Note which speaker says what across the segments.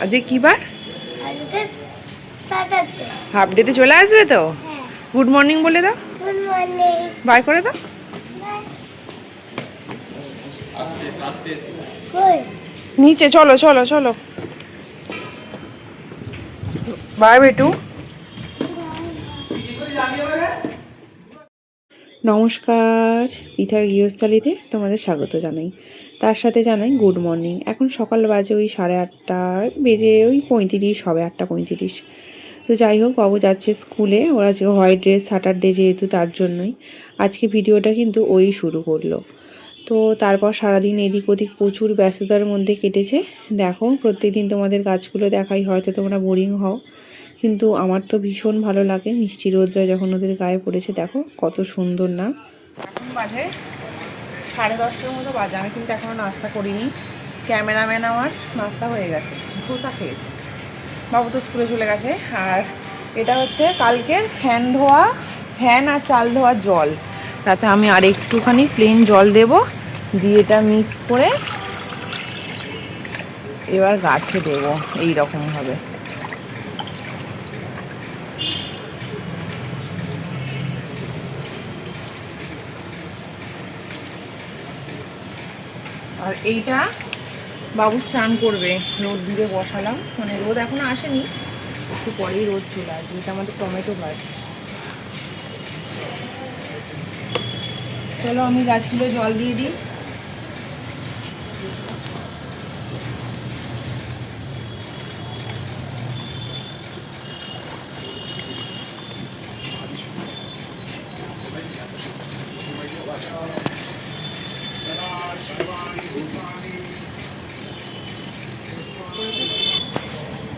Speaker 1: আজকে কি বার? হাফ ডেতে চলে আসবে তো? গুড মর্নিং বলে দাও, বাই করে দাও। নিচে চলো চলো চলো, বাই বেটু। নমস্কার, পিঠার গৃহস্থালিতে তোমাদের স্বাগত জানাই, তার সাথে জানাই গুড মর্নিং। এখন সকাল বাজে ওই 8:30 বেজে ওই 35 হবে, 8:35। তো যাই হোক, বাবু যাচ্ছে স্কুলে, ওরা আজকে হোয়াইট ড্রেস স্যাটারডে যেহেতু, তার জন্যই আজকে ভিডিওটা কিন্তু ওই শুরু করলো। তো তারপর সারাদিন এদিক ওদিক প্রচুর ব্যস্ততার মধ্যে কেটেছে। দেখো, প্রত্যেকদিন তোমাদের গাছগুলো দেখাই, হয়তো তোমরা বোরিং হও, কিন্তু আমার তো ভীষণ ভালো লাগে। মিষ্টি রোদরা যখন ওদের গায়ে পড়েছে, দেখো কত সুন্দর না। এখন বাজে 10:30 মতো বাজে, আমি কিন্তু এখনও নাস্তা করিনি। ক্যামেরাম্যান আমার নাস্তা হয়ে গেছে, ধোসা খেয়েছে। বাবু তো স্কুলে চলে গেছে। আর এটা হচ্ছে কালকের ফ্যান আর চাল ধোয়া জল, তাতে আমি আর একটুখানি প্লেন জল দেব, দিয়ে এটা মিক্স করে এবার গাছে দেবো এই রকমভাবে। আর এইটা বাবু স্নান করবে, রোদ দূরে বসালাম, মানে রোদ এখনো আসেনি, একটু পরেই রোদ চলে আসবে। এটা আমাদের টমেটো গাছ। চলো আমি গাছগুলো জল দিয়ে দিই।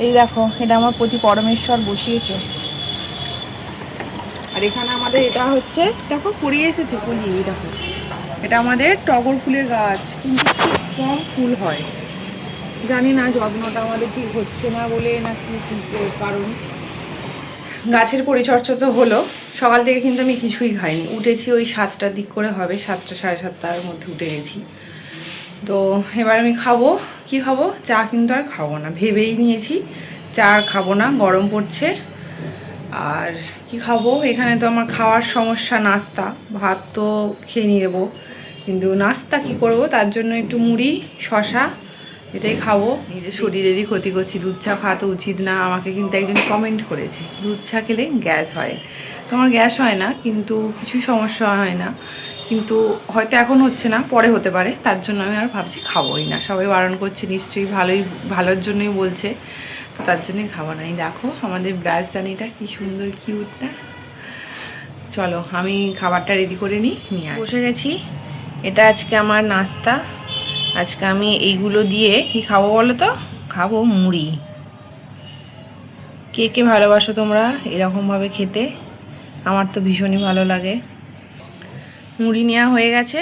Speaker 1: এই দেখো, এটা আমার প্রতি পরমেশ্বর বসিয়েছে। আর এখানে আমাদের এটা হচ্ছে, দেখো কুড়িয়ে এসেছে কলি, এই দেখো, এটা আমাদের টগর ফুলের গাছ, কিন্তু খুব কম ফুল হয়। জানি না যত্নটা আমাদের ঠিক হচ্ছে না বলে, না কি কারণ। গাছের পরিচর্যা তো হলো, সকাল থেকে কিন্তু আমি কিছুই খাইনি। উঠেছি ওই 7টার দিক করে হবে, 7টা 7:30-র মধ্যে উঠে গেছি। তো এবার আমি খাবো, কি খাবো? চা কিন্তু আর খাবো না, ভেবেই নিয়েছি চা আর খাবো না, গরম পড়ছে। আর কি খাবো? এখানে তো আমার খাওয়ার সমস্যা, নাস্তা ভাত তো খেয়ে নিয়ে নেবো, কিন্তু নাস্তা কি করব, তার জন্য একটু মুড়ি শশা এটাই খাবো। নিজের শরীরেরই ক্ষতি করছি, দুধ চা খাওয়া তো উচিত না। আমাকে কিন্তু একজন কমেন্ট করেছে দুধ চা খেলে গ্যাস হয়। তোমার গ্যাস হয় না, কিন্তু কিছুই সমস্যা হয় না, কিন্তু হয়তো এখন হচ্ছে না, পরে হতে পারে। তার জন্য আমি আর ভাবছি খাবোই না। সবাই বারণ করছে, নিশ্চয়ই ভালোর জন্যই বলছে, তো তার জন্যই খাবো না। এই দেখো আমাদের ব্রাশদানিটা কি সুন্দর কিউট না। চলো আমি খাবারটা রেডি করে নিয়ে বসে গেছি। এটা আজকে আমার নাস্তা। আজকে আমি এইগুলো দিয়ে কি খাবো বলো তো? খাবো মুড়ি। কে কে ভালোবাসো তোমরা এরকমভাবে খেতে? আমার তো ভীষণই ভালো লাগে। মুড়ি নেওয়া হয়ে গেছে,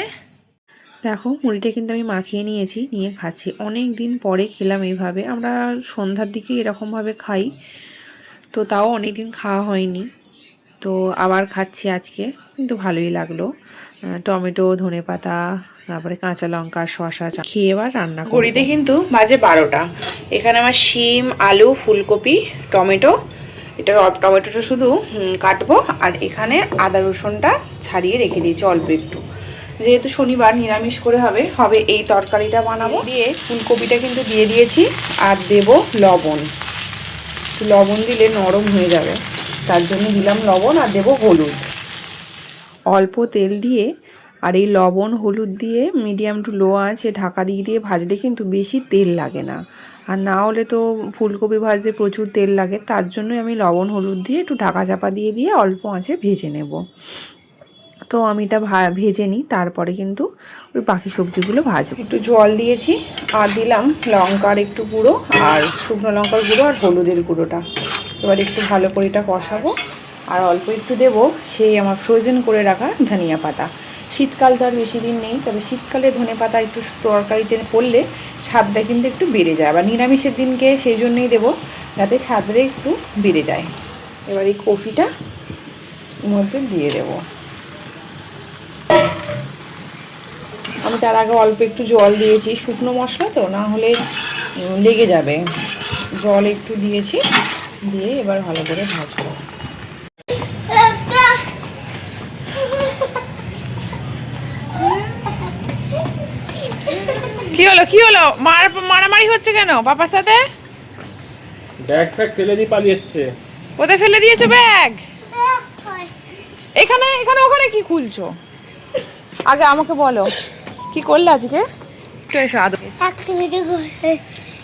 Speaker 1: দেখো মুড়িটা কিন্তু আমি মাখিয়ে নিয়েছি, নিয়ে খাচ্ছি। অনেক দিন পরে খেলাম এইভাবে, আমরা সন্ধ্যার দিকে এরকমভাবে খাই, তো তাও অনেক দিন খাওয়া হয়নি, তো আবার খাচ্ছি আজকে, কিন্তু ভালোই লাগলো। টমেটো, ধনেপাতা, তারপরে কাঁচা লঙ্কা, শসা খেয়ে এবার রান্না করব। ঘড়িতে কিন্তু বাজে 12টা। এখানে আমার শিম, আলু, ফুলকপি, টমেটো, এটা টমেটোটা শুধু কাটবো, আর এখানে আদা রসুনটা ছাড়িয়ে রেখে দিয়েছি অল্প একটু, যেহেতু শনিবার নিরামিষ করে হবে এই তরকারিটা বানাবো। দিয়ে ফুলকপিটা কিন্তু দিয়ে দিয়েছি, আর দেব লবণ। লবণ দিলে নরম হয়ে যাবে, তার জন্য দিলাম লবণ, আর দেব হলুদ। অল্প তেল দিয়ে আর এই লবণ হলুদ দিয়ে মিডিয়াম টু লো আঁচে ঢাকা দিয়ে ভাজলে কিন্তু বেশি তেল লাগে না। আর না হলে তো ফুলকপি ভাজতে প্রচুর তেল লাগে, তার জন্যই আমি লবণ হলুদ দিয়ে একটু ঢাকা চাপা দিয়ে অল্প আঁচে ভেজে নেব। তো আমি এটা ভেজে নিই, তারপরে কিন্তু ওই বাকি সবজিগুলো ভাজবো। একটু জল দিয়েছি, আর দিলাম লঙ্কার একটু গুঁড়ো, আর শুকনো লঙ্কার গুঁড়ো, আর হলুদের গুঁড়োটা। এবার একটু ভালো করে এটা কষাবো, আর অল্প একটু দেবো সেই আমার ফ্রোজেন করে রাখা ধনিয়া পাতা। শীতকাল তো আর বেশি দিন নেই, তবে শীতকালে ধনে পাতা একটু তরকারিতে পড়লে স্বাদটা কিন্তু একটু বেড়ে যায়। আবার নিরামিষের দিনকে সেই জন্যই দেবো, যাতে স্বাদটা একটু বেড়ে যায়। এবার এই কফিটা মধ্যে দিয়ে দেবো। আমি তার আগে অল্প একটু জল দিয়েছি, শুকনো মশলা তো, না হলে লেগে যাবে। জল একটু দিয়েছি, দিয়ে এবার ভালো করে ভাজবো। কি হলো কি হলো, মারামারি হচ্ছে কেন পাপার সাথে?
Speaker 2: ব্যাগ ফ্যাগ ফেলে দিয়ে পালিয়ে এসছে।
Speaker 1: কোথায় ফেলে দিয়েছো ব্যাগ? এখানে এখানে ওখানে কি খুলছো? আগে আমাকে বলো কি করলে আজকে?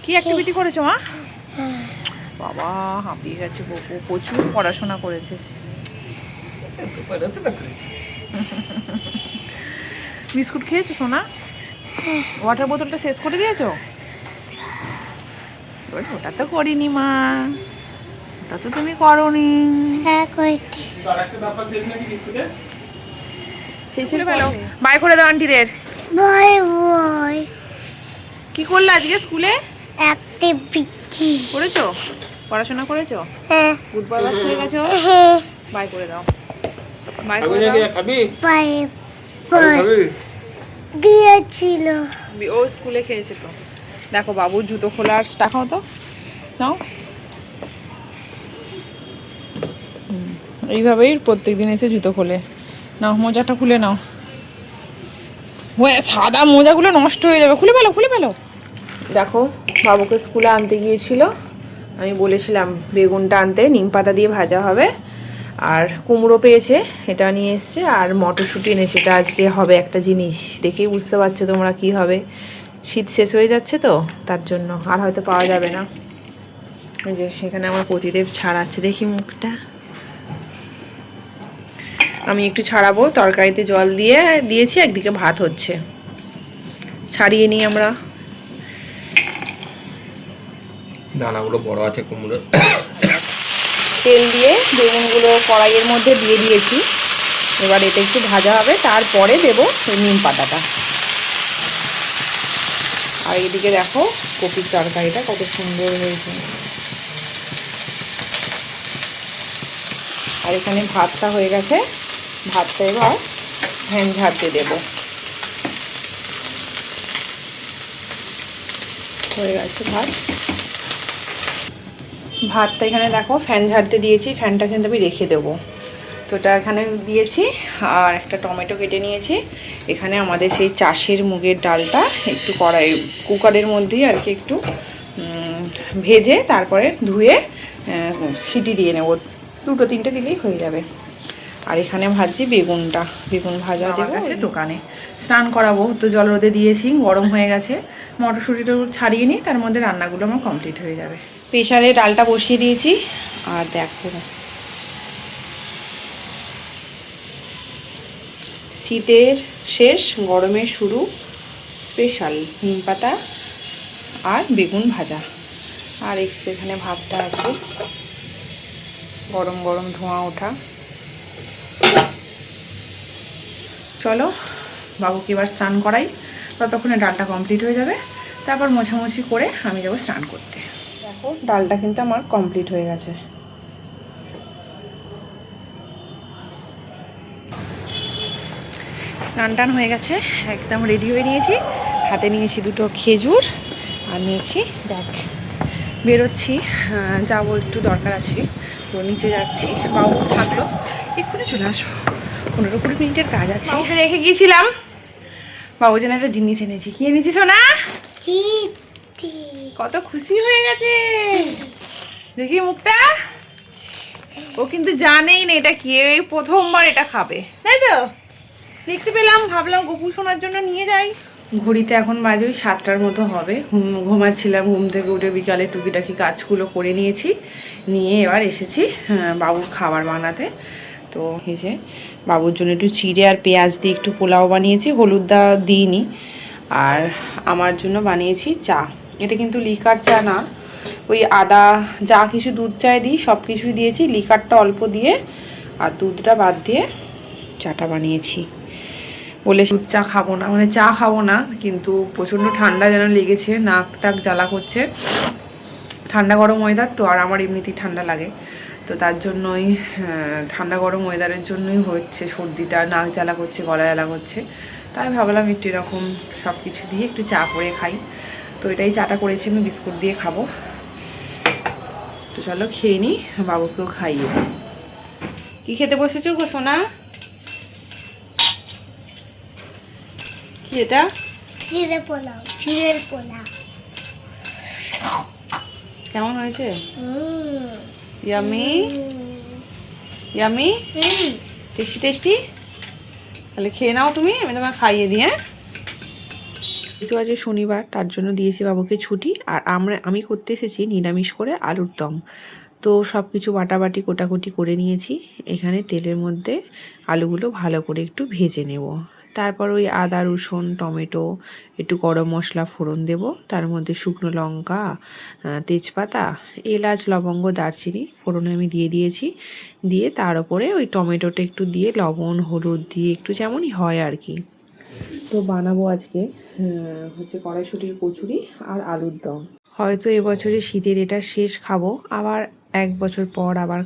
Speaker 1: কি অ্যাক্টিভিটি করেছো মা? বাবা হাঁপিয়ে গেছে বকু, প্রচুর পড়াশোনা করেছে। বিস্কুট খেয়েছো সোনা? ওয়াটার বোতলটা শেষ করে দিয়েছো? ওটা তো করিনি মা, ওটা তো তুমি করোনি।
Speaker 3: হ্যাঁ কইতে
Speaker 2: আরেকটা ব্যাপার দেখি নাকি বিস্কুটে?
Speaker 1: সেই ছিল ভালো। বাই করে দাও আন্টিদের।
Speaker 3: বই বই
Speaker 1: কি করলে আজকে স্কুলে?
Speaker 3: অ্যাক্টিভিটি
Speaker 1: করেছো? পড়াশোনা করেছো?
Speaker 3: হ্যাঁ
Speaker 1: গুড বয় বাচ্চা হয়ে গেছো?
Speaker 3: হ্যাঁ
Speaker 1: বাই করে দাও। বাই
Speaker 2: খাবি
Speaker 1: করে
Speaker 2: নাকি?
Speaker 1: দাও।
Speaker 2: খাবি?
Speaker 3: বাই
Speaker 2: খাবি,
Speaker 3: বাই
Speaker 2: খাবি?
Speaker 3: দিয়েছিল
Speaker 1: ও স্কুলে খেয়েছে তো। দেখো বাবুর জুতো খোলার দেখাও তো, নাও। এইভাবেই প্রত্যেকদিন এসে জুতো খোলে। নাও মোজাটা খুলে নাও। হ্যাঁ সাদা মোজাগুলো নষ্ট হয়ে যাবে, খুলে ফেলো খুলে ফেলো। দেখো বাবুকে স্কুলে আনতে গিয়েছিল, আমি বলেছিলাম বেগুনটা আনতে, নিম পাতা দিয়ে ভাজা হবে। আর কুমড়ো পেয়েছে, এটা নিয়ে এসছে। আর মটরশুঁটি এনেছে, এটা আজকে হবে একটা জিনিস, দেখেই বুঝতে পারছো তোমরা কি হবে। শীত শেষ হয়ে যাচ্ছে তো তার জন্য, আর হয়তো পাওয়া যাবে না। ওই যে এখানে আমার প্রতিদেব ছাড়াচ্ছে, দেখি মুখটা। আমি একটু ছাড়াবো, তরকারিতে জল দিয়ে দিয়েছি, একদিকে ভাত হচ্ছে। ছাড়িয়ে নিই আমরা।
Speaker 2: দানাগুলো বড় আছে কুমড়ো।
Speaker 1: তেল দিয়ে বেগুনগুলো কড়াইয়ের মধ্যে দিয়ে দিয়েছি। এবার এটা একটু ভাজা হবে, তারপরে দেবো ওই নিম পাতাটা। আর এইদিকে দেখো কপির তরকারিটা কত সুন্দর হয়েছে। আর এখানে ভাতটা হয়ে গেছে, ভাতটা এবার ফ্যান ঝাড়তে দেবো। হয়ে গেছে ভাত। ভাতটা এখানে দেখো ফ্যান ঝাড়তে দিয়েছি, ফ্যানটা কিন্তু আমি রেখে দেবো। তো ওটা এখানে দিয়েছি। আর একটা টমেটো কেটে নিয়েছি। এখানে আমাদের সেই চাষের মুগের ডালটা একটু কড়াই কুকারের মধ্যেই আর কি একটু ভেজে তারপরে ধুয়ে সিটি দিয়ে নেব, 2-3টে দিলেই হয়ে যাবে। আর এখানে ভাজছি বেগুনটা, বেগুন ভাজা দেবো। আছে দোকানে স্নান করাবো তো, জল রোদে দিয়েছি, গরম হয়ে গেছে। মটরশুঁটিটা ছাড়িয়ে নিই, তার মধ্যে রান্নাগুলো আমার কমপ্লিট হয়ে যাবে। প্রেশারে ডালটা বসিয়ে দিয়েছি। আর দেখো শীতের শেষ গরমের শুরু, স্পেশাল নিম পাতা আর বেগুন ভাজা। আর একটু এখানে ভাতটা আছে, গরম গরম ধোঁয়া ওঠা। চলো বাবুকে এবার স্নান করাই, ততক্ষণে ডালটা কমপ্লিট হয়ে যাবে। তারপর মোছামুছি করে আমি যাবো স্নান করতে। দেখো ডালটা কিন্তু আমার কমপ্লিট হয়ে গেছে। স্নান টান হয়ে গেছে, একদম রেডি হয়ে নিয়েছি। হাতে নিয়েছি 2টো খেজুর, আর নিয়েছি ব্যাগ। বেরোচ্ছি, যাবো একটু দরকার আছে, তো নিচে যাচ্ছি। বাবু থাকলো, এক্ষুনি চলে আসবো, 15-20 মিনিটের কাজ আছে। রেখে গিয়েছিলাম, বাবুর জন্য একটা জিনিস এনেছি। কি এনেছি সোনা? কত খুশি হয়ে গেছে, দেখি মুখটা। ও কিন্তু জানেই না এটা কি, এই প্রথমবার এটা খাবে, তাই তো? দেখতে পেলাম, ভাবলাম গপু সোনার জন্য নিয়ে যাই। ঘড়িতে এখন বাজে ওই 7টার মতো হবে। ঘুমাচ্ছিলাম, ঘুম থেকে উঠে বিকালে টুকিটাকি কাজগুলো করে নিয়েছি, নিয়ে এবার এসেছি বাবুর খাবার বানাতে। তো এই যে বাবুর জন্য একটু চিড়ে আর পেঁয়াজ দিয়ে একটু পোলাও বানিয়েছি, হলুদ দা দিইনি। আর আমার জন্য বানিয়েছি চা। এটা কিন্তু লিকার চা না, ওই আদা যা কিছু দুধ চায় দিই সব কিছুই দিয়েছি, লিকারটা অল্প দিয়ে আর দুধটা বাদ দিয়ে চাটা বানিয়েছি। বলে দুধ চা খাবো না, মানে চা খাবো না, কিন্তু প্রচণ্ড ঠান্ডা যেন লেগেছে, নাক টাক জ্বালা করছে। ঠান্ডা গরম ওয়েদার তো, আর আমার এমনিতেই ঠান্ডা লাগে, তো তার জন্যই ঠান্ডা গরম ওয়েদারের জন্যই হচ্ছে সর্দিটা, নাক জ্বালা করছে, গলা জ্বালা করছে। তাই ভাবলাম একটু এরকম সব কিছু দিয়ে একটু চা করে খাই। তো এটাই চাটা করেছি, আমি বিস্কুট দিয়ে খাবো। তো চলো খেয়ে নিই, বাবুকেও খাইয়ে দিই। কি খেতে বসেছো গো সোনা? কি এটা?
Speaker 3: চিড়ে পোলাও, চিড়ের পোলাও।
Speaker 1: কেমন হয়েছে? Yummy yummy, tasty tasty. তাহলে খেয়ে নাও তুমি, আমি তোমাকে খাইয়ে দিই। হ্যাঁ, যেহেতু আজ শনিবার, তার জন্য দিয়েছি বাবুকে ছুটি। আর আমি করতে এসেছি নিরামিষ করে আলুর দম। তো সব কিছু বাটাবাটি কোটাকুটি করে নিয়েছি। এখানে তেলের মধ্যে আলুগুলো ভালো করে একটু ভেজে নেব। তারপর ওই আদা রসুন টমেটো একটু গরম মশলা ফোড়ন দেব, তার মধ্যে শুকনো লঙ্কা তেজপাতা এলাচ লবঙ্গ দারচিনি ফোড়নে আমি দিয়ে দিয়েছি। দিয়ে তার উপরে ওই টমেটোটা একটু দিয়ে লবণ হলুদ দিয়ে একটু যেমনই হয় আর কি। তো বানাবো আজকে হচ্ছে কড়াইশুঁটির কচুরি আর আলুর দম। হয়তো এবছরে শীতের এটা শেষ খাবো, আবার 1 বছর পর আবার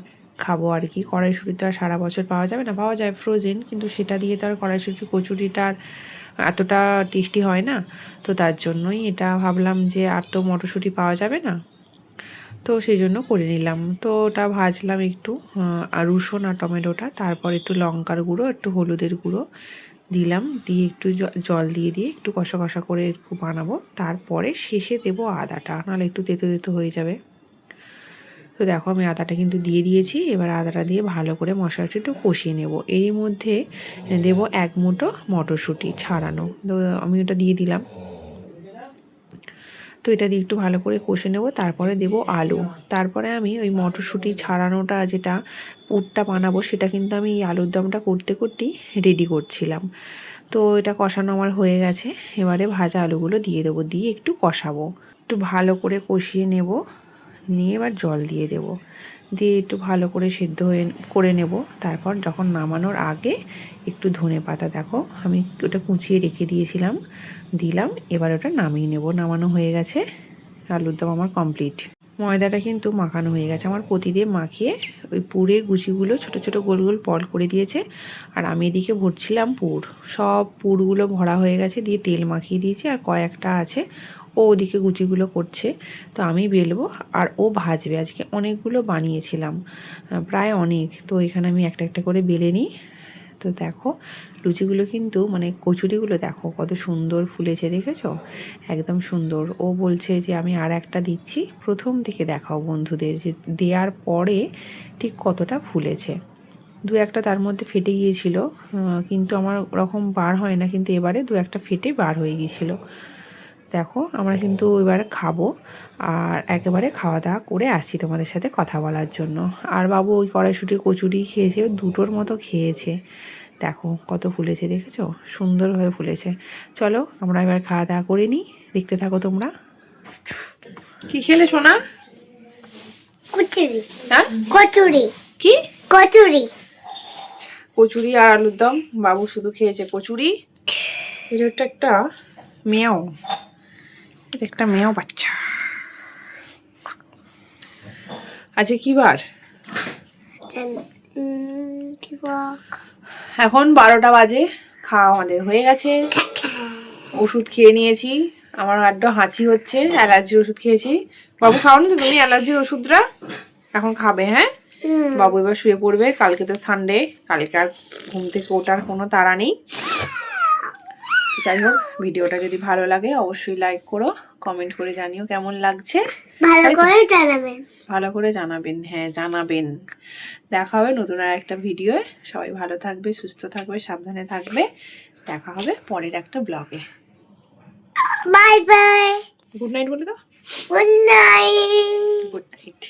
Speaker 1: খাবো আর কি। কড়াইশুঁটি তো আর সারা বছর পাওয়া যাবে না, পাওয়া যায় ফ্রোজেন, কিন্তু সেটা দিয়ে তো আর কড়াইশুঁটির কচুরিটা আর এতটা টেস্টি হয় না। তো তার জন্যই এটা ভাবলাম যে আর তো মটরশুঁটি পাওয়া যাবে না, তো সেই জন্য করে নিলাম। তো ওটা ভাজলাম একটু, আর রসুন আর টমেটোটা, তারপর একটু লঙ্কার গুঁড়ো একটু হলুদের গুঁড়ো দিলাম, দিয়ে একটু জল দিয়ে একটু কষা কষা করে একটু বানাবো। তারপরে শেষে দেবো আদাটা, নাহলে একটু তেতো তেতো হয়ে যাবে। তো দেখো আমি আদাটা কিন্তু দিয়ে দিয়েছি। এবার আদাটা দিয়ে ভালো করে মশলাটা একটু কষিয়ে নেব। এরই মধ্যে দেব 1 মুঠো মটরশুঁটি ছাড়ানো, তো আমি ওটা দিয়ে দিলাম। তো এটা দিয়ে একটু ভালো করে কষে নেব। তারপরে দেব আলু। তারপরে আমি ওই মটরশুঁটি ছাড়ানোটা যেটা পুরটা বানাবো, সেটা কিন্তু আমি এই আলুর দমটা করতে করতেই রেডি করছিলাম। তো এটা কষানো আমার হয়ে গেছে। এবারে ভাজা আলুগুলো দিয়ে দেবো, দিয়ে একটু কষাবো, একটু ভালো করে কষিয়ে নেব। নিয়ে এবার জল দিয়ে দেব, দিয়ে একটু ভালো করে সেদ্ধ করে নেব। তারপর যখন নামানোর আগে একটু ধনেপাতা, দেখো আমি ওটা কুচিয়ে রেখে দিয়েছিলাম, দিলাম। এবার ওটা নামিয়ে নেব। নামানো হয়ে গেছে, আলুর দম আমার কমপ্লিট। ময়দাটা কিন্তু মাখানো হয়ে গেছে আমার, প্রতিদিন মাখিয়ে ওই পুরের গুচিগুলো ছোট ছোট গোল গোল পল করে দিয়েছে। আর আমি এদিকে ভরছিলাম পুর, সব পুরগুলো ভরা হয়ে গেছে, দিয়ে তেল মাখিয়ে দিয়েছি। আর কয়েকটা আছে, ও ওদিকে গুচিগুলো করছে। তো আমি বেলবো আর ও ভাজবে। আজকে অনেকগুলো বানিয়েছিলাম, প্রায় অনেক। তো এখানে আমি একটা একটা করে বেলে নিই। তো দেখো লুচিগুলো কিন্তু মানে কচুরিগুলো দেখো কত সুন্দর ফুলেছে, দেখেছো? একদম সুন্দর। ও বলছে যে আমি আর একটা দিচ্ছি, প্রথম থেকে দেখাও বন্ধুদের যে দেওয়ার পরে ঠিক কতটা ফুলেছে। 2-1টা তার মধ্যে ফেটে গিয়েছিল, কিন্তু আমার ওরকম বার হয় না, কিন্তু এবারে 2-1টা ফেটে বার হয়ে গিয়েছিল। দেখো আমরা কিন্তু এবারে খাবো, আর একেবারে খাওয়া দাওয়া করে আসছি তোমাদের সাথে কথা বলার জন্য। আর বাবু ওই কড়াইশুঁটির কচুরি খেয়েছে, 2টোর মতো খেয়েছে। দেখো কত ফুলেছে, দেখেছো? সুন্দরভাবে ফুলেছে। চলো আমরা এবার খাওয়া দাওয়া করে নিই, দেখতে থাকো তোমরা। কি খেলে সোনা?
Speaker 3: কচুরি।
Speaker 1: হ্যাঁ,
Speaker 3: কচুরি।
Speaker 1: কি?
Speaker 3: কচুরি।
Speaker 1: কচুরি আর আলুর দম। বাবু শুধু খেয়েছে কচুরি। এটা একটা মেয়াও, এটা একটা মেয়াও বাচ্চা। আজকে কি বার? এখন 12টা বাজে, খাওয়া আমাদের হয়ে গেছে। ওষুধ খেয়ে নিয়েছি, আমার আড্ড হাঁচি হচ্ছে, অ্যালার্জির ওষুধ খেয়েছি। বাবু খাওনি তো তুমি অ্যালার্জির ওষুধটা? এখন খাবে। হ্যাঁ, বাবু এবার শুয়ে পড়বে, কালকে তো সানডে, কালকে আর ঘুম থেকে ওঠার কোনো তাড়া নেই। যাই হোক, ভিডিওটা যদি ভালো লাগে অবশ্যই লাইক করো, কমেন্ট করে জানিও কেমন লাগছে।
Speaker 3: ভালো করে জানাবেন।
Speaker 1: ভালো করে জানাবেন, হ্যাঁ জানাবেন। দেখা হবে নতুন আর একটা ভিডিওয়ে। সবাই ভালো থাকবে, সুস্থ থাকবে, সাবধানে থাকবে। দেখা হবে পরের একটা ব্লগে।
Speaker 3: Bye bye.
Speaker 1: গুড নাইট বলে দাও।
Speaker 3: Good night.
Speaker 1: Good night.